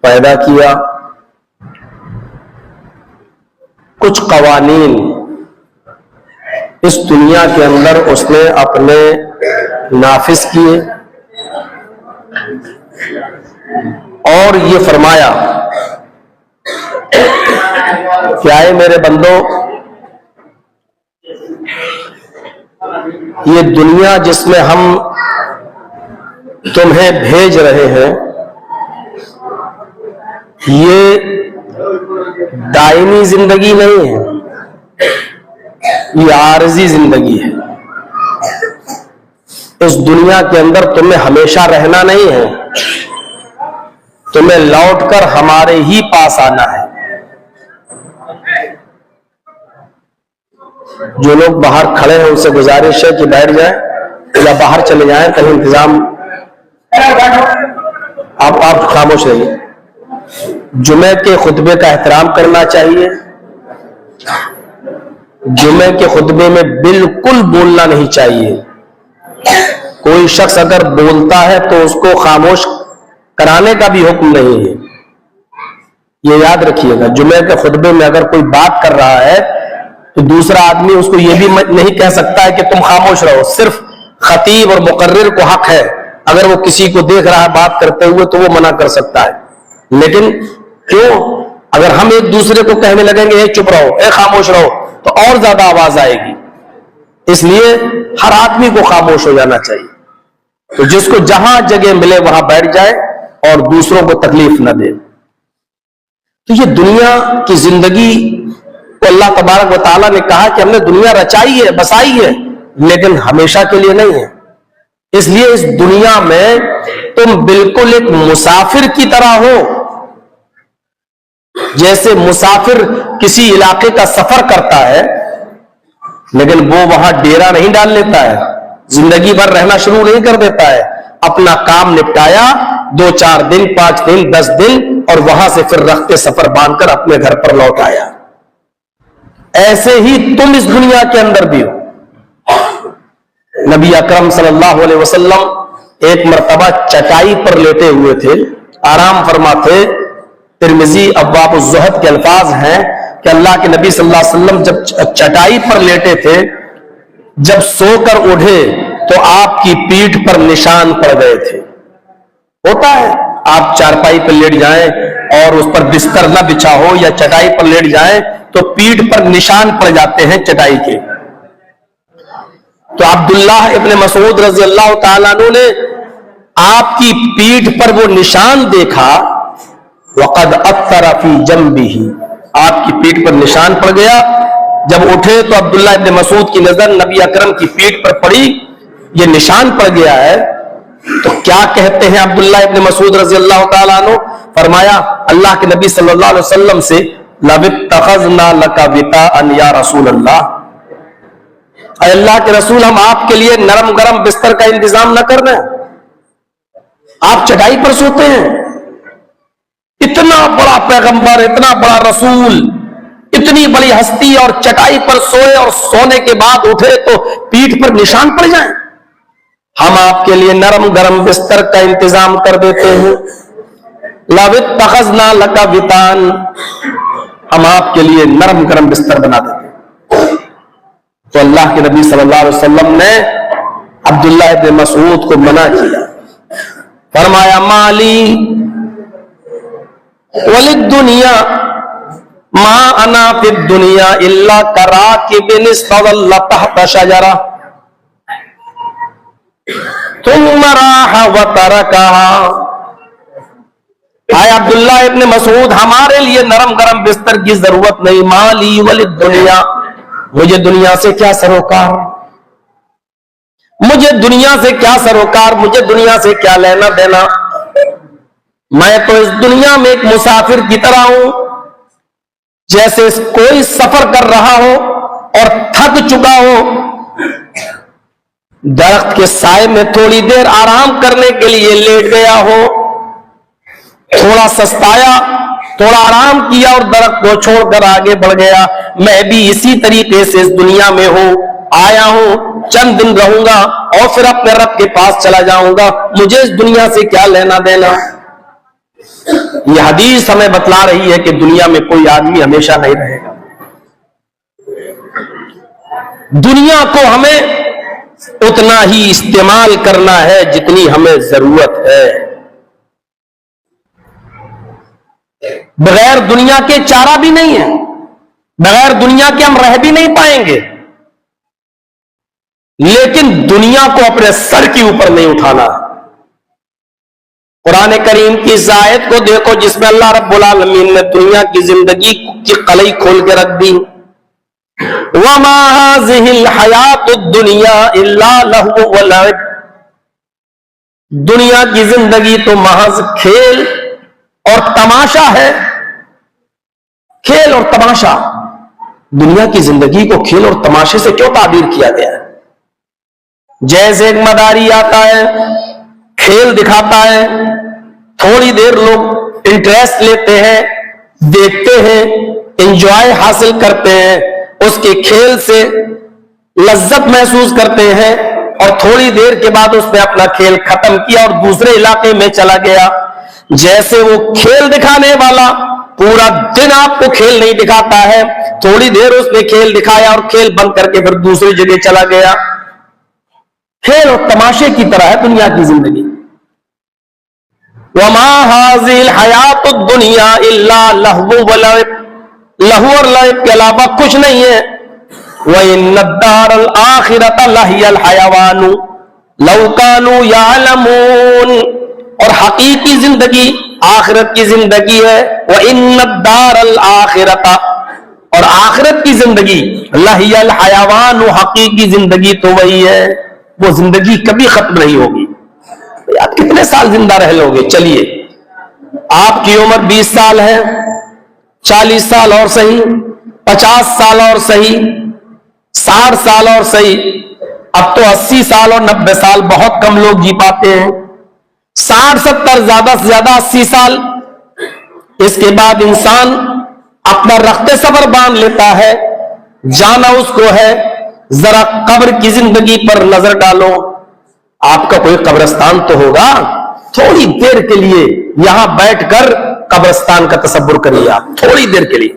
پیدا کیا، کچھ قوانین اس دنیا کے اندر اس نے اپنے نافذ کیے، اور یہ فرمایا کہ آئے میرے بندو، یہ دنیا جس میں ہم تمہیں بھیج رہے ہیں یہ دائمی زندگی نہیں ہے، یہ عارضی زندگی ہے۔ اس دنیا کے اندر تمہیں ہمیشہ رہنا نہیں ہے، تمہیں لوٹ کر ہمارے ہی پاس آنا ہے۔ جو لوگ باہر کھڑے ہیں ان سے گزارش ہے کہ بیٹھ جائیں یا باہر چلے جائیں، کہیں انتظام، آپ خاموش رہیے۔ جمعے کے خطبے کا احترام کرنا چاہیے، جمعے کے خطبے میں بالکل بولنا نہیں چاہیے۔ کوئی شخص اگر بولتا ہے تو اس کو خاموش کرانے کا بھی حکم نہیں ہے، یہ یاد رکھیے گا۔ جمعے کے خطبے میں اگر کوئی بات کر رہا ہے تو دوسرا آدمی اس کو یہ بھی نہیں کہہ سکتا ہے کہ تم خاموش رہو۔ صرف خطیب اور مقرر کو حق ہے، اگر وہ کسی کو دیکھ رہا ہے بات کرتے ہوئے تو وہ منع کر سکتا ہے، لیکن کیوں؟ اگر ہم ایک دوسرے کو کہنے لگیں گے اے چپ رہو، اے خاموش رہو، تو اور زیادہ آواز آئے گی۔ اس لیے ہر آدمی کو خاموش ہو جانا چاہیے، تو جس کو جہاں جگہ ملے وہاں بیٹھ جائے اور دوسروں کو تکلیف نہ دے۔ تو یہ دنیا کی زندگی کو اللہ تبارک و تعالیٰ نے کہا کہ ہم نے دنیا رچائی ہے، بسائی ہے، لیکن ہمیشہ کے لیے نہیں ہے۔ اس لیے اس دنیا میں تم بالکل ایک مسافر کی طرح ہو، جیسے مسافر کسی علاقے کا سفر کرتا ہے لیکن وہ وہاں ڈیرا نہیں ڈال لیتا ہے، زندگی بھر رہنا شروع نہیں کر دیتا ہے، اپنا کام نپٹایا 2-4 دن 5 دن 10 دن اور وہاں سے پھر رخت سفر باندھ کر اپنے گھر پر لوٹ آیا۔ ایسے ہی تم اس دنیا کے اندر بھی ہو۔ نبی اکرم صلی اللہ علیہ وسلم ایک مرتبہ چٹائی پر لیٹے ہوئے تھے، آرام فرما تھے۔ ترمذی ابواب الزہد کے الفاظ ہیں کہ اللہ کے نبی صلی اللہ علیہ وسلم جب چٹائی پر لیٹے تھے، جب سو کر اٹھے تو آپ کی پیٹھ پر نشان پڑ گئے تھے۔ ہوتا ہے آپ چارپائی پر لیٹ جائیں اور اس پر بستر نہ بچھا ہو یا چٹائی پر لیٹ جائیں تو پیٹھ پر نشان پڑ جاتے ہیں چٹائی کے۔ تو عبداللہ ابن مسعود رضی اللہ تعالیٰ عنہ نے آپ کی پیٹھ پر وہ نشان دیکھا، وقد اثر فی جنبہ، آپ کی پیٹھ پر نشان پڑ گیا۔ جب اٹھے تو عبداللہ ابن مسعود کی نظر نبی اکرم کی پیٹھ پر پڑی، یہ نشان پڑ گیا ہے۔ تو کیا کہتے ہیں عبداللہ ابن مسعود رضی اللہ تعالیٰ عنہ؟ فرمایا اللہ کے نبی صلی اللہ علیہ وسلم سے، لَوِ اتَّخَذْنَا لَكَ وِطَاءً یا رسول اللہ، اے اللہ کے رسول ہم آپ کے لیے نرم گرم بستر کا انتظام نہ کر رہے ہیں، آپ چٹائی پر سوتے ہیں۔ اتنا بڑا پیغمبر، اتنا بڑا رسول، اتنی بڑی ہستی اور چٹائی پر سوئے اور سونے کے بعد اٹھے تو پیٹھ پر نشان پڑ جائیں؟ ہم آپ کے لیے نرم گرم بستر کا انتظام کر دیتے ہیں۔ لَوِ اتَّخَذْنَا لَكَ وِطَاءً، ہم آپ کے لیے نرم گرم بستر بنا دیتے ہیں۔ تو اللہ کے نبی صلی اللہ علیہ وسلم نے عبداللہ ابن مسعود کو منع کیا، فرمایا مالی وَلِلدُّنْيَا مَا أَنَا فِي الدُّنْيَا إِلَّا كَرَاكِبٍ اسْتَظَلَّ تَحْتَ شَجَرَةٍ ثُمَّ رَاحَ وَتَرَكَهَا۔ اے عبداللہ ابن مسعود ہمارے لیے نرم گرم بستر کی ضرورت نہیں، مالی وَلِلدُّنْيَا، مجھے دنیا سے کیا سروکار، مجھے دنیا سے کیا سروکار، مجھے دنیا سے کیا لینا دینا، میں تو اس دنیا میں ایک مسافر کی طرح ہوں، جیسے کوئی سفر کر رہا ہو اور تھک چکا ہو، درخت کے سائے میں تھوڑی دیر آرام کرنے کے لیے لیٹ گیا ہو، تھوڑا سستایا، تھوڑا آرام کیا اور درخت کو چھوڑ کر آگے بڑھ گیا، میں بھی اسی طریقے سے اس دنیا میں ہوں، آیا ہوں، چند دن رہوں گا اور پھر اپنے رب کے پاس چلا جاؤں گا، مجھے اس دنیا سے کیا لینا دینا۔ یہ حدیث ہمیں بتلا رہی ہے کہ دنیا میں کوئی آدمی ہمیشہ نہیں رہے گا. دنیا کو ہمیں اتنا ہی استعمال کرنا ہے جتنی ہمیں ضرورت ہے. بغیر دنیا کے چارہ بھی نہیں ہے, بغیر دنیا کے ہم رہ بھی نہیں پائیں گے, لیکن دنیا کو اپنے سر کے اوپر نہیں اٹھانا. قرآن کریم کی اس آیت کو دیکھو جس میں اللہ رب العالمین نے دنیا کی زندگی کی قلعی کھول کے رکھ دی. وَمَا هَذِهِ الْحَيَاةُ الدُّنْيَا إِلَّا لَهْوٌ وَلَعِبٌ. دنیا کی زندگی تو محض کھیل اور تماشا ہے. کھیل اور تماشا. دنیا کی زندگی کو کھیل اور تماشے سے کیوں تعبیر کیا گیا ہے؟ جیسے ایک مداری آتا ہے, کھیل دکھاتا ہے, تھوڑی دیر لوگ انٹرسٹ لیتے ہیں, دیکھتے ہیں, انجوائے حاصل کرتے ہیں, اس کے کھیل سے لذت محسوس کرتے ہیں, اور تھوڑی دیر کے بعد اس نے اپنا کھیل ختم کیا اور دوسرے علاقے میں چلا گیا. جیسے وہ کھیل دکھانے والا پورا دن آپ کو کھیل نہیں دکھاتا ہے, تھوڑی دیر اس نے کھیل دکھایا اور کھیل بند کر کے پھر دوسری جگہ چلا گیا. کھیل اور تماشے کی طرح ہے دنیا کی زندگی. وَمَا هَذِهِ الْحَيَاةُ الدُّنْيَا إِلَّا لَهْوٌ وَلَعِبٌ. لہو اور لعب کے علاوہ کچھ نہیں ہے. وَإِنَّ الدَّارَ الْآخِرَةَ لَهِيَ الْحَيَوَانُ لَوْ كَانُوا يَعْلَمُونَ. اور حقیقی زندگی آخرت کی زندگی ہے. وَإِنَّ الدَّارَ الْآخِرَةَ, اور آخرت کی زندگی لَهِيَ الْحَيَوَانُ, حقیقی زندگی تو وہی ہے, وہ زندگی کبھی ختم نہیں ہوگی. آپ کتنے سال زندہ رہ لو گے؟ چلیے آپ کی عمر 20 سال ہے, 40 سال اور صحیح, 50 سال اور صحیح, 60 سال اور صحیح. اب تو 80 سال اور 90 سال بہت کم لوگ جی پاتے ہیں. 60-70 زیادہ سے زیادہ 80 سال. اس کے بعد انسان اپنا رخت صبر باندھ لیتا ہے, جانا اس کو ہے. ذرا قبر کی زندگی پر نظر ڈالو. آپ کا کوئی قبرستان تو ہوگا, تھوڑی دیر کے لیے یہاں بیٹھ کر قبرستان کا تصور کریے آپ, تھوڑی دیر کے لیے.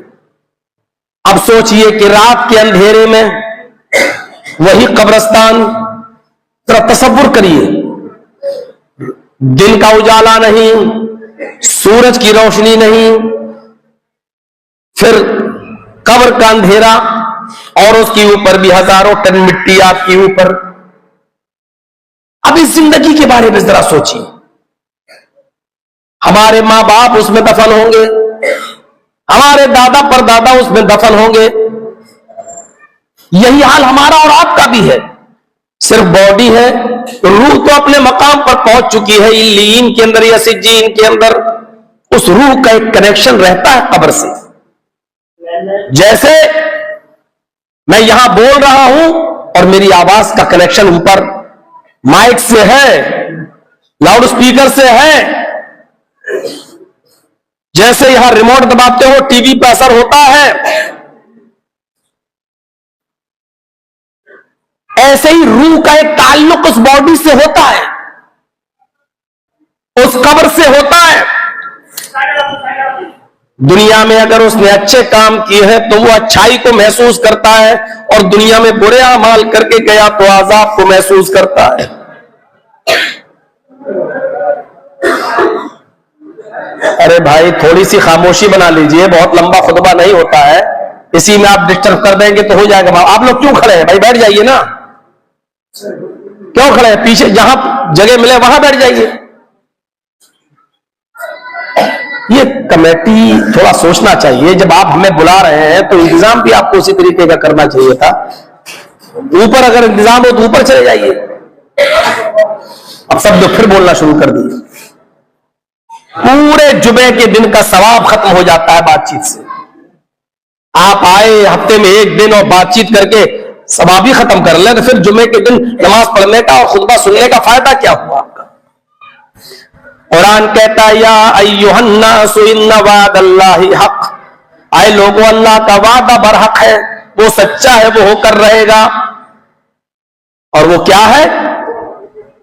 اب سوچئے کہ رات کے اندھیرے میں وہی قبرستان, ذرا تصور کریے. دن کا اجالا نہیں, سورج کی روشنی نہیں, پھر قبر کا اندھیرا, اور اس کے اوپر بھی ہزاروں ٹن مٹی آپ کے اوپر. اب اس زندگی کے بارے میں ذرا سوچیے. ہمارے ماں باپ اس میں دفن ہوں گے, ہمارے دادا پر دادا اس میں دفن ہوں گے. یہی حال ہمارا اور آپ کا بھی ہے. صرف باڈی ہے, روح تو اپنے مقام پر پہنچ چکی ہے علیین کے اندر یا سجین کے اندر. اس روح کا ایک کنیکشن رہتا ہے قبر سے. جیسے میں یہاں بول رہا ہوں اور میری آواز کا کنیکشن اوپر مائک سے ہے, لاؤڈ اسپیکر سے ہے. جیسے یہاں ریموٹ دباتے ہو ٹی وی پہ اثر ہوتا ہے, ایسے ہی روح کا ایک تعلق اس باڈی سے ہوتا ہے, اس قبر سے ہوتا ہے. دنیا میں اگر اس نے اچھے کام کیے ہیں تو وہ اچھائی کو محسوس کرتا ہے, اور دنیا میں برے اعمال کر کے گیا تو عذاب کو محسوس کرتا ہے. ارے بھائی تھوڑی سی خاموشی بنا لیجئے, بہت لمبا خطبہ نہیں ہوتا ہے, اسی میں آپ ڈسٹرب کر دیں گے تو ہو جائے گا. آپ لوگ کیوں کھڑے ہیں بھائی؟ بیٹھ جائیے نا. کیوں کھڑے ہیں؟ پیچھے جہاں جگہ ملے وہاں بیٹھ جائیے. یہ کمیٹی تھوڑا سوچنا چاہیے, جب آپ ہمیں بلا رہے ہیں تو انتظام بھی آپ کو اسی طریقے کا کرنا چاہیے تھا. اوپر اگر انتظام ہو تو اوپر چلے جائیے. اب سب لوگ پھر بولنا شروع کر دیے. پورے جمعے کے دن کا ثواب ختم ہو جاتا ہے بات چیت سے. آپ آئے ہفتے میں ایک دن اور بات چیت کر کے ثواب ہی ختم کر لیں, تو پھر جمعے کے دن نماز پڑھنے کا اور خطبہ سننے کا فائدہ کیا ہوا آپ کا؟ قرآن کہتا ہے یا ایھا الناس ان وعد اللہ حق, اے لوگوں اللہ کا وعدہ برحق ہے, وہ سچا ہے, وہ ہو کر رہے گا. اور وہ کیا ہے؟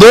2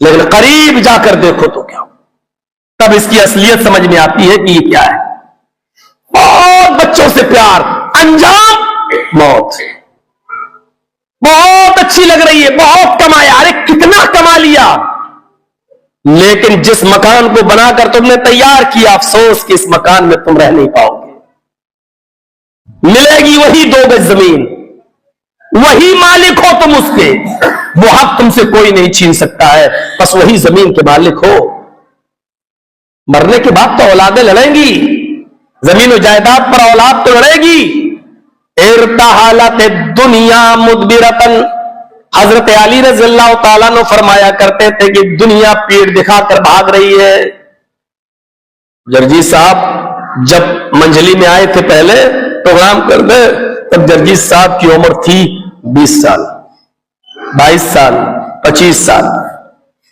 لیکن قریب جا کر دیکھو تو کیا، تب اس کی اصلیت سمجھ میں آتی ہے کہ یہ کیا ہے۔ بہت بچوں سے پیار، انجام موت۔ بہت اچھی لگ رہی ہے، بہت کمایا، ارے کتنا کما لیا، لیکن جس مکان کو بنا کر تم نے تیار کیا، افسوس کہ اس مکان میں تم رہ نہیں پاؤ گے۔ ملے گی وہی 2 گز زمین، وہی مالک ہو تم اس کے، وہ حق تم سے کوئی نہیں چھین سکتا ہے، بس وہی زمین کے مالک ہو۔ مرنے کے بعد تو اولادیں لڑیں گی، زمین و جائیداد پر اولاد تو لڑے گی۔ ارتحالت دنیا مدبرتن، حضرت علی رضی اللہ تعالیٰ نے فرمایا کرتے تھے کہ دنیا پیڑ دکھا کر بھاگ رہی ہے۔ جرجیت صاحب جب منجلی میں آئے تھے پہلے پروگرام کرنے، تب جرجیت صاحب کی عمر تھی 20 سال، 22 سال، 25 سال۔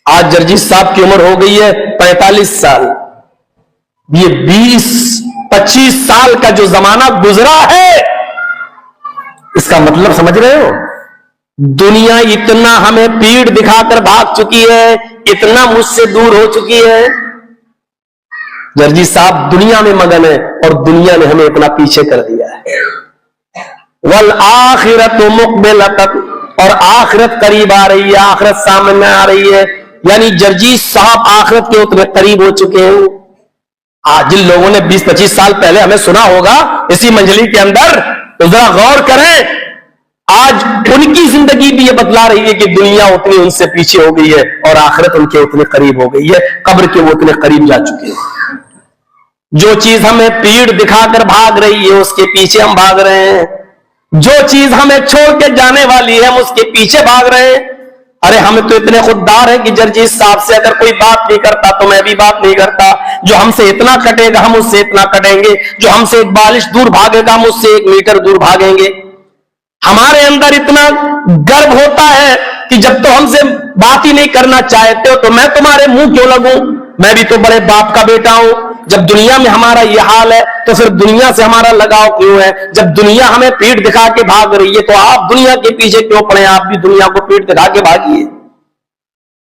آج جرجیت صاحب کی عمر ہو گئی ہے 45 سال۔ یہ 20-25 سال کا جو زمانہ گزرا ہے، اس کا مطلب سمجھ رہے ہو؟ دنیا اتنا ہمیں پیڑ دکھا کر بھاگ چکی ہے، اتنا مجھ سے دور ہو چکی ہے۔ جرجیت صاحب دنیا میں مگن ہے اور دنیا نے ہمیں اتنا پیچھے کر دیا ہے۔ والآخرۃ مقبلۃ، اور آخرت قریب آ رہی ہے، آخرت سامنے آ رہی ہے، یعنی جرجیت صاحب آخرت کے اتنے قریب ہو چکے ہیں۔ آج جن لوگوں نے 20-25 سال پہلے ہمیں سنا ہوگا اسی منجلی کے اندر، تو ذرا غور کریں، آج ان کی زندگی بھی یہ بتلا رہی ہے کہ دنیا اتنی ان سے پیچھے ہو گئی ہے اور آخرت ان کے اتنے قریب ہو گئی ہے، قبر کے وہ اتنے قریب جا چکے ہیں۔ جو چیز ہمیں پیڑ دکھا کر بھاگ رہی ہے اس کے پیچھے ہم بھاگ رہے ہیں، جو چیز ہمیں چھوڑ کے جانے والی ہے ہم اس کے پیچھے بھاگ رہے ہیں۔ ارے ہم تو اتنے خوددار ہیں کہ جرجیت صاحب سے اگر کوئی بات نہیں کرتا تو میں بھی بات نہیں کرتا، جو ہم سے اتنا کٹے گا ہم اس سے اتنا کٹیں گے، جو ہم سے 1 بالش دور بھاگے گا ہم اس سے 1 میٹر دور بھاگیں گے۔ ہمارے اندر اتنا گرو ہوتا ہے کہ جب تو ہم سے بات ہی نہیں کرنا چاہتے ہو تو میں تمہارے منہ کیوں لگوں، میں بھی تو بڑے باپ کا بیٹا ہوں۔ جب دنیا میں ہمارا یہ حال ہے تو پھر دنیا سے ہمارا لگاؤ کیوں ہے؟ جب دنیا ہمیں پیٹ دکھا کے بھاگ رہی ہے تو آپ دنیا کے پیچھے کیوں پڑے؟ آپ بھی دنیا کو پیٹ دکھا کے بھاگیے۔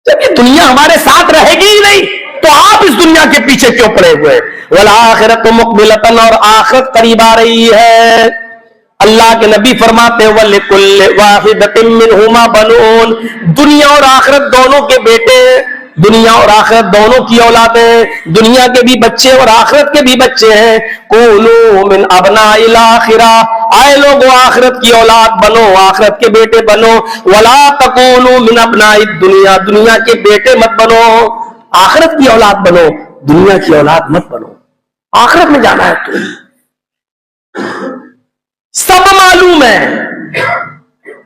جب یہ دنیا ہمارے ساتھ رہے گی ہی نہیں تو آپ اس دنیا کے پیچھے کیوں پڑے ہوئے؟ والآخرۃ مقبلۃ، اور آخرت قریب آ رہی ہے۔ اللہ کے نبی فرماتے ہیں وَلِكُلِّ وَاحِدَةٍ مِّنْهُمَا بَنُونَ، دنیا اور آخرت دونوں کے بیٹے، دنیا اور آخرت دونوں کی اولادیں، دنیا کے بھی بچے اور آخرت کے بھی بچے ہیں۔ قُولُوا مِنْ أَبْنَاءِ الْآخِرَةِ، آئے لوگوں آخرت کی اولاد بنو، آخرت کے بیٹے بنو۔ وَلَا تَقُولُوا مِنْ أَبْنَاءِ الدُّنْيَا، دنیا کے بیٹے مت بنو، آخرت کی اولاد بنو، دنیا کی اولاد مت بنو۔ آخرت میں جانا ہے تو سب معلوم ہے،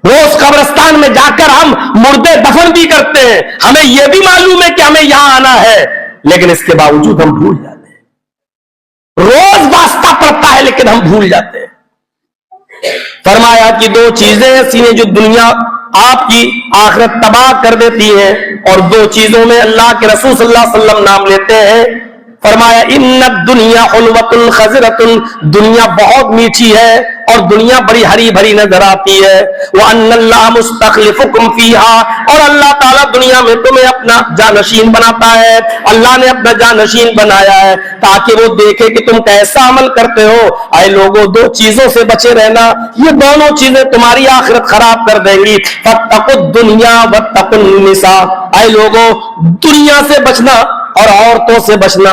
روز قبرستان میں جا کر ہم مردے دفن بھی کرتے ہیں، ہمیں یہ بھی معلوم ہے کہ ہمیں یہاں آنا ہے، لیکن اس کے باوجود ہم بھول جاتے ہیں۔ روز واسطہ پڑتا ہے لیکن ہم بھول جاتے ہیں۔ فرمایا کہ 2 چیزیں ایسی ہیں جو دنیا آپ کی آخرت تباہ کر دیتی ہیں، اور 2 چیزوں میں اللہ کے رسول صلی اللہ علیہ وسلم نام لیتے ہیں۔ فرمایا ان الدنیا حلوۃ خضرۃ، دنیا بہت میٹھی ہے اور دنیا بڑی ہری بھری نظر آتی ہے۔ وان اللہ مستخلفکم فیہا، اور اللہ تعالیٰ دنیا میں تمہیں اپنا جانشین بناتا ہے، اللہ نے اپنا جانشین بنایا ہے تاکہ وہ دیکھے کہ تم کیسا عمل کرتے ہو۔ اے لوگوں 2 چیزوں سے بچے رہنا، یہ دونوں چیزیں تمہاری آخرت خراب کر دیں گی۔ فاتقوا الدنیا واتقوا النساء، اے لوگوں دنیا سے بچنا اور عورتوں سے بچنا،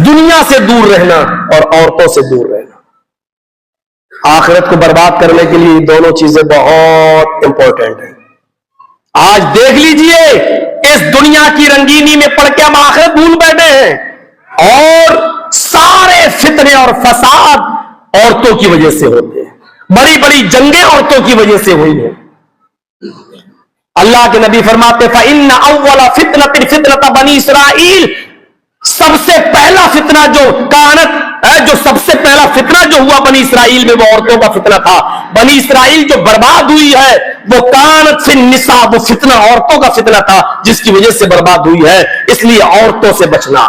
دنیا سے دور رہنا اور عورتوں سے دور رہنا۔ آخرت کو برباد کرنے کے لیے دونوں چیزیں بہت امپورٹنٹ ہیں۔ آج دیکھ لیجئے اس دنیا کی رنگینی میں پڑھ کے ہم آخرت بھول بیٹھے ہیں، اور سارے فتنے اور فساد عورتوں کی وجہ سے ہوتے ہیں، بڑی بڑی جنگیں عورتوں کی وجہ سے ہوئی ہیں۔ اللہ کے نبی فرماتے فَإِنَّ أَوَّلَ فِتْنَةٍ فِتْنَةَ بنی اسرائیل، سب سے پہلا فتنہ جو کانت ہے، جو سب سے پہلا فتنہ جو ہوا بنی اسرائیل میں وہ عورتوں کا فتنہ تھا۔ بنی اسرائیل جو برباد ہوئی ہے وہ کانت فی النساء، وہ فتنہ عورتوں کا فتنہ تھا جس کی وجہ سے برباد ہوئی ہے۔ اس لیے عورتوں سے بچنا،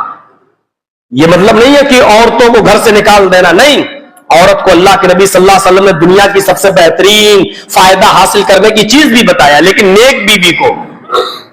یہ مطلب نہیں ہے کہ عورتوں کو گھر سے نکال دینا، نہیں، عورت کو اللہ کے نبی صلی اللہ علیہ وسلم نے دنیا کی سب سے بہترین فائدہ حاصل کرنے کی چیز بھی بتایا، لیکن نیک بیوی کو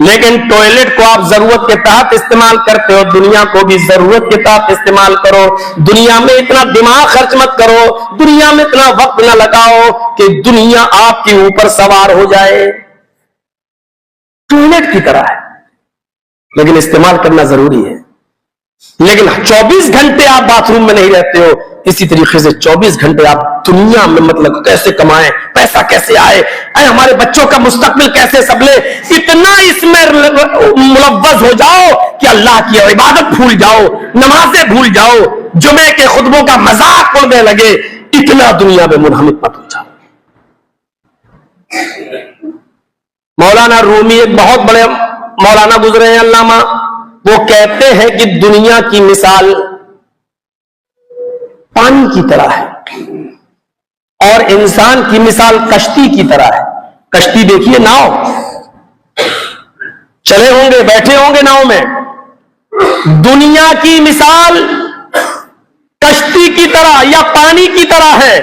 لیکن ٹوائلٹ کو آپ ضرورت کے تحت استعمال کرتے ہو، دنیا کو بھی ضرورت کے تحت استعمال کرو. دنیا میں اتنا دماغ خرچ مت کرو، دنیا میں اتنا وقت نہ لگاؤ کہ دنیا آپ کے اوپر سوار ہو جائے. ٹوائلٹ کی طرح ہے، لیکن استعمال کرنا ضروری ہے. لیکن 24 گھنٹے آپ باتھ روم میں نہیں رہتے ہو، اسی طریقے سے 24 گھنٹے آپ دنیا میں مطلب کیسے کمائیں، پیسہ کیسے آئے، ہمارے بچوں کا مستقبل کیسے سنبھلے، اتنا اس میں ملوث ہو جاؤ کہ اللہ کی عبادت بھول جاؤ، نمازیں بھول جاؤ، جمعے کے خطبوں کا مذاق اڑنے لگے، اتنا دنیا میں منہمک مت ہو جاؤ. مولانا رومی ایک بہت بڑے مولانا گزرے ہیں علامہ، وہ کہتے ہیں کہ دنیا کی مثال پانی کی طرح ہے اور انسان کی مثال کشتی کی طرح ہے. کشتی دیکھیے، ناؤ، چلے ہوں گے، بیٹھے ہوں گے ناؤ میں. دنیا کی مثال کشتی کی طرح یا پانی کی طرح ہے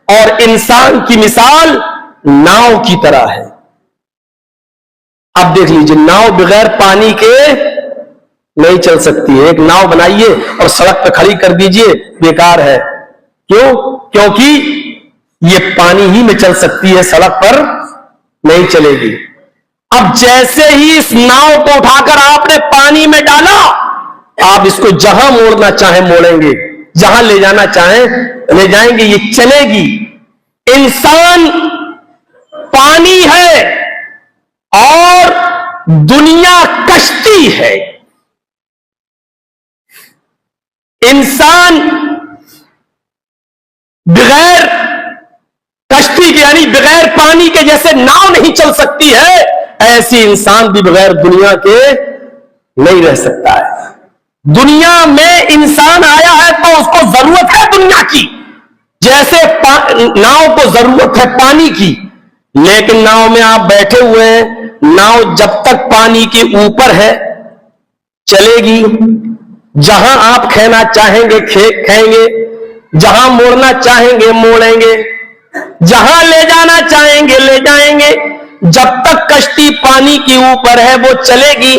اور انسان کی مثال ناؤ کی طرح ہے. اب دیکھ لیجیے، ناؤ بغیر پانی کے نہیں چل سکتی ہے. ایک ناؤ بنائیے اور سڑک پہ کھڑی کر دیجیے، بیکار ہے. کیوں؟ کیونکہ یہ پانی ہی میں چل سکتی ہے، سڑک پر نہیں چلے گی. اب جیسے ہی اس ناؤ کو اٹھا کر آپ نے پانی میں ڈالا، آپ اس کو جہاں موڑنا چاہیں موڑیں گے، جہاں لے جانا چاہیں لے جائیں گے، یہ چلے گی. انسان پانی ہے اور دنیا کشتی ہے. انسان بغیر کشتی کے یعنی بغیر پانی کے جیسے ناؤ نہیں چل سکتی ہے، ایسی انسان بھی بغیر دنیا کے نہیں رہ سکتا ہے. دنیا میں انسان آیا ہے تو اس کو ضرورت ہے دنیا کی، جیسے ناؤ کو ضرورت ہے پانی کی. لیکن ناؤ میں آپ بیٹھے ہوئے ہیں، ناؤ جب تک پانی کے اوپر ہے چلے گی، جہاں آپ کھینا چاہیں گے کھائیں گے، جہاں موڑنا چاہیں گے موڑیں گے، جہاں لے جانا چاہیں گے لے جائیں گے. جب تک کشتی پانی کے اوپر ہے وہ چلے گی.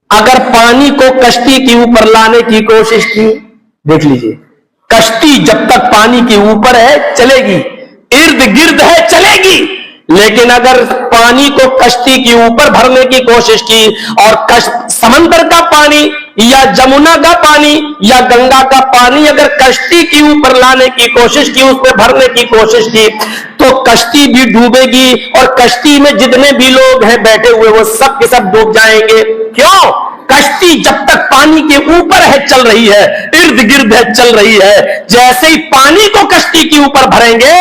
اگر پانی کو کشتی کے اوپر لانے کی کوشش کی، دیکھ لیجئے، کشتی جب تک پانی کے اوپر ہے چلے گی، ارد گرد ہے چلے گی. لیکن اگر پانی کو کشتی کے اوپر بھرنے کی کوشش کی اور سمندر کا پانی یا جمنا کا پانی یا گنگا کا پانی اگر کشتی کے اوپر لانے کی کوشش کی، اس میں بھرنے کی کوشش کی، تو کشتی بھی ڈوبے گی اور کشتی میں جتنے بھی لوگ ہیں بیٹھے ہوئے وہ سب کے سب ڈوب جائیں گے. کیوں؟ کشتی جب تک پانی کے اوپر ہے چل رہی ہے، ارد گرد ہے چل رہی ہے. جیسے ہی پانی کو کشتی کے اوپر بھریں گے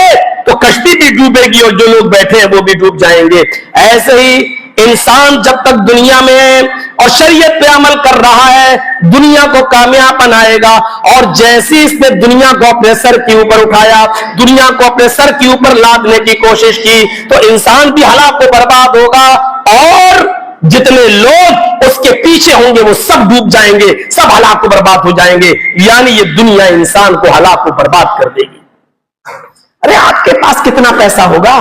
تو کشتی بھی ڈوبے گی اور جو لوگ بیٹھے ہیں وہ بھی ڈوب جائیں گے. ایسے ہی انسان جب تک دنیا میں ہے اور شریعت پہ عمل کر رہا ہے، دنیا کو کامیاب بنائے گا. اور جیسے اس نے دنیا کو اپنے سر کے اوپر اٹھایا، دنیا کو اپنے سر کے اوپر لادنے کی کوشش کی، تو انسان بھی ہلاک و برباد ہوگا اور جتنے لوگ اس کے پیچھے ہوں گے وہ سب ڈوب جائیں گے، سب ہلاک و برباد ہو جائیں گے. یعنی یہ دنیا انسان کو ہلاک و برباد کر دے گی. ارے آپ کے پاس کتنا پیسہ ہوگا؟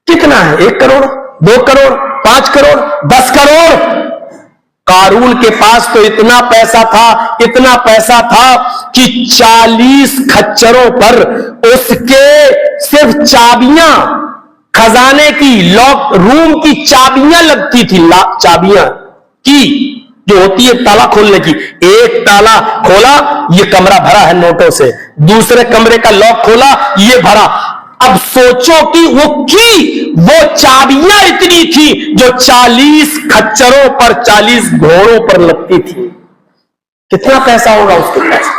کتنا ہے؟ 1 کروڑ 2 کروڑ 5 کروڑ 10 کروڑ؟ قارون کے پاس تو اتنا پیسہ تھا کہ 40 کھچروں پر اس کے صرف چابیاں، خزانے کی، لاک روم کی چابیاں لگتی تھی. چابیاں کی جو ہوتی ہے تالا کھولنے کی، ایک تالا کھولا یہ کمرہ بھرا ہے نوٹوں سے، دوسرے کمرے کا لاک کھولا یہ بھرا. اب سوچو کہ وہ چابیاں اتنی تھی جو 40 کھچروں پر 40 گھوڑوں پر لگتی تھی. کتنا پیسہ ہوگا اس کے پاس؟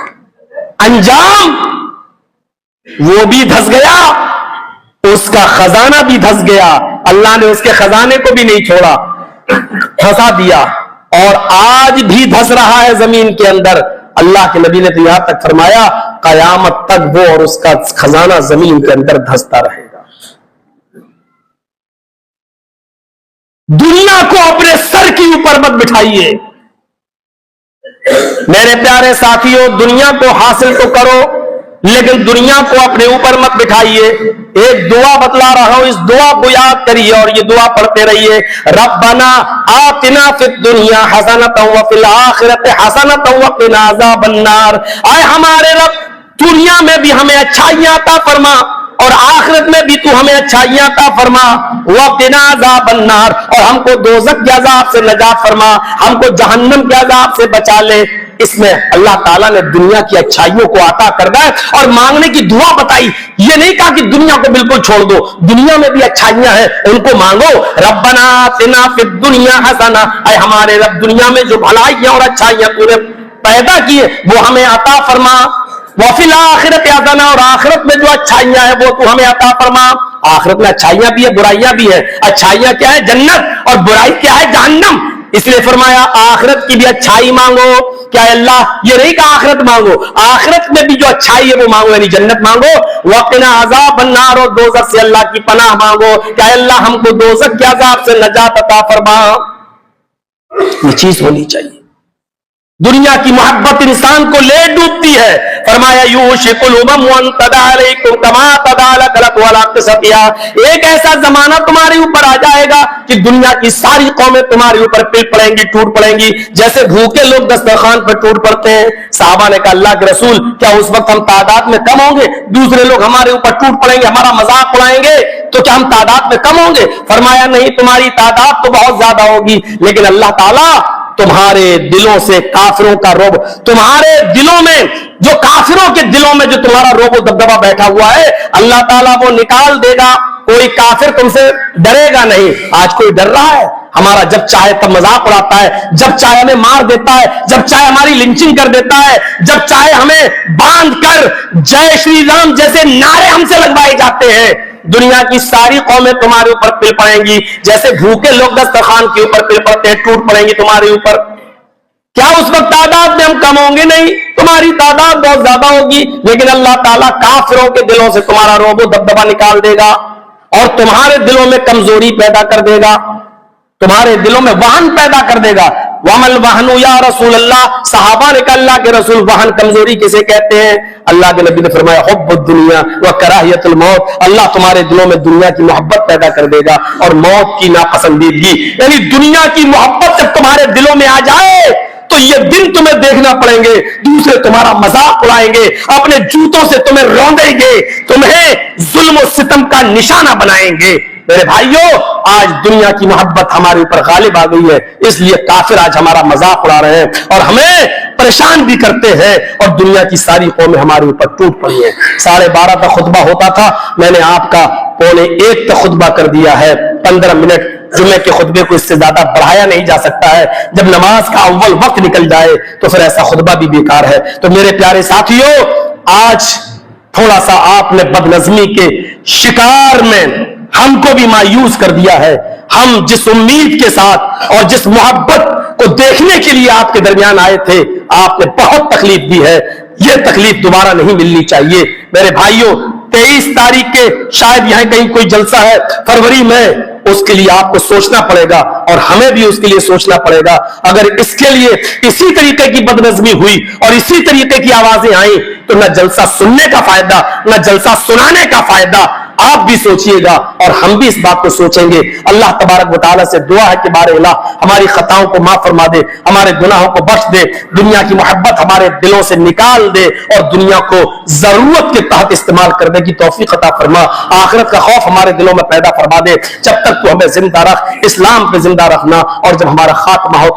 انجام وہ بھی دھس گیا، اس کا خزانہ بھی دھس گیا. اللہ نے اس کے خزانے کو بھی نہیں چھوڑا، دھسا دیا اور آج بھی دھس رہا ہے زمین کے اندر. اللہ کے نبی نے تو یہاں تک فرمایا قیامت تک وہ اور اس کا خزانہ زمین کے اندر دھستا رہے گا. دنیا کو اپنے سر کے اوپر مت بٹھائیے میرے پیارے ساتھیوں. دنیا کو حاصل تو کرو لیکن دنیا کو اپنے اوپر مت بٹھائیے. ایک دعا بتلا رہا ہوں, اس دعا کو یاد کریے اور یہ دعا پڑھتے رہیے. ربنا آتنا فی الدنیا حسنۃ وفی الآخرۃ حسنۃ وقنا عذاب النار. اے ہمارے رب, دنیا میں بھی ہمیں اچھائیاں عطا فرما اور آخرت میں بھی تو ہمیں اچھائیاں عطا فرما. وقنا عذاب النار, اور ہم کو دوزخ کے عذاب سے نجات فرما, ہم کو جہنم کے عذاب سے بچا لے. اس میں اللہ تعالیٰ نے دنیا کی اچھائیوں کو عطا کرنا ہے اور مانگنے کی دعا بتائی. یہ نہیں کہا کہ دنیا کو بالکل چھوڑ دو, دنیا میں بھی اچھائیاں ہیں ان کو مانگو. ربنا آتنا فی الدنیا حسنہ, اے ہمارے رب دنیا میں جو بھلائیاں اور اچھائیاں تو نے پیدا کی وہ ہمیں عطا فرما. وفی الآخرۃ حسنہ, اور آخرت میں جو اچھائیاں ہیں وہ تو ہمیں عطا فرما. آخرت میں اچھائیاں بھی ہے برائیاں بھی ہے. اچھائیاں کیا ہے؟ جنت, اور برائی کیا ہے؟ جہنم. اس لیے فرمایا آخرت کی بھی اچھائی مانگو. کیا اللہ یہ نہیں کہا آخرت مانگو, آخرت میں بھی جو اچھائی ہے وہ مانگو, یعنی جنت مانگو. وقنا عذاب النار, اور دوزخ سے اللہ کی پناہ مانگو. کیا اللہ ہم کو دوزخ کے عذاب سے نجات عطا فرما. یہ چیز ہونی چاہیے. دنیا کی محبت انسان کو لے ڈوبتی ہے. فرمایا یوشک الامم ان تدع علیکم کما تدع لک ولا تسقیا. ایک ایسا زمانہ تمہارے اوپر آ جائے گا کہ دنیا کی ساری قومیں تمہارے اوپر پل پڑیں گی, ٹوٹ پڑیں گی, جیسے بھوکے لوگ دسترخوان پر ٹوٹ پڑتے ہیں. صحابہ نے کہا اللہ کے رسول کیا اس وقت ہم تعداد میں کم ہوں گے؟ دوسرے لوگ ہمارے اوپر ٹوٹ پڑیں گے, ہمارا مذاق اڑائیں گے, تو کیا ہم تعداد میں کم ہوں گے؟ فرمایا نہیں, تمہاری تعداد تو بہت زیادہ ہوگی, لیکن اللہ تعالیٰ تمہارے دلوں سے کافروں کا رعب, تمہارے دلوں میں جو کافروں کے دلوں میں جو تمہارا رعب و دبدبہ بیٹھا ہوا ہے اللہ تعالیٰ وہ نکال دے گا. کوئی کافر تم سے ڈرے گا نہیں. آج کوئی ڈر رہا ہے؟ ہمارا جب چاہے تب مذاق اڑاتا ہے, جب چاہے ہمیں مار دیتا ہے, جب چاہے ہماری لنچنگ کر دیتا ہے, جب چاہے ہمیں باندھ کر جے شری رام جیسے نعرے ہم سے لگوائے جاتے ہیں. دنیا کی ساری قومیں تمہارے اوپر پل پڑیں گی, جیسے بھوکے لوگ دسترخوان کے اوپر پل پڑتے ہیں, ٹوٹ پڑیں گی تمہارے اوپر. کیا اس وقت تعداد میں ہم کم ہوں گے؟ نہیں, تمہاری تعداد بہت زیادہ ہوگی, لیکن اللہ تعالیٰ کافروں کے دلوں سے تمہارا رعب و دبدبہ نکال دے گا اور تمہارے دلوں میں کمزوری پیدا کر دے گا, تمہارے دلوں میں وہن پیدا کر دے گا. وَمَا الْوَهْنُ یا رسول اللہ. صحابہ نے کہا اللہ کے رسول وہن کمزوری کسے کہتے ہیں؟ اللہ کے نبی نے فرمایا حب الدنیا وکراہیت الموت. اللہ تمہارے دلوں میں دنیا کی محبت پیدا کر دے گا اور موت کی ناپسندیدگی. یعنی دنیا کی محبت جب تمہارے دلوں میں آ جائے تو یہ دن تمہیں دیکھنا پڑیں گے, دوسرے تمہارا مذاق اڑائیں گے, اپنے جوتوں سے تمہیں روندیں گے, تمہیں ظلم و ستم کا نشانہ بنائیں گے. میرے بھائیوں, آج دنیا کی محبت ہمارے اوپر غالب آ گئی ہے, اس لیے کافر آج ہمارا مذاق اڑا رہے ہیں اور ہمیں پریشان بھی کرتے ہیں, اور دنیا کی ساری قومیں ہمارے اوپر ٹوٹ پڑی ہیں. 12:30 کا خطبہ ہوتا تھا, میں نے آپ کا 12:45 تک خطبہ کر دیا ہے. 15 منٹ جمعے کے خطبے کو اس سے زیادہ بڑھایا نہیں جا سکتا ہے. جب نماز کا اول وقت نکل جائے تو پھر ایسا خطبہ بھی بیکار ہے. تو میرے پیارے ساتھیوں, آج تھوڑا سا آپ نے بدنظمی کے شکار میں ہم کو بھی مایوس کر دیا ہے. ہم جس امید کے ساتھ اور جس محبت کو دیکھنے کے لیے آپ کے درمیان آئے تھے, آپ نے بہت تکلیف دی ہے. یہ تکلیف دوبارہ نہیں ملنی چاہیے. میرے بھائیوں, 23 تاریخ کے شاید یہاں کہیں کوئی جلسہ ہے فروری میں, اس کے لیے آپ کو سوچنا پڑے گا اور ہمیں بھی اس کے لیے سوچنا پڑے گا. اگر اس کے لیے اسی طریقے کی بدنظمی ہوئی اور اسی طریقے کی آوازیں آئیں تو نہ جلسہ سننے کا فائدہ نہ جلسہ سنانے کا فائدہ. آپ بھی سوچئے گا اور ہم بھی اس بات کو سوچیں گے. اللہ تبارک و تعالیٰ سے دعا ہے کہ بارے الہ ہماری خطاؤں کو معاف فرما دے, ہمارے گناہوں کو بخش دے, دنیا کی محبت ہمارے دلوں سے نکال دے اور دنیا کو ضرورت کے تحت استعمال کرنے کی توفیق عطا فرما. آخرت کا خوف ہمارے دلوں میں پیدا فرما دے. جب تک تو ہمیں زندہ رکھ, اسلام پہ زندہ رکھنا, اور جب ہمارا خاتمہ ہو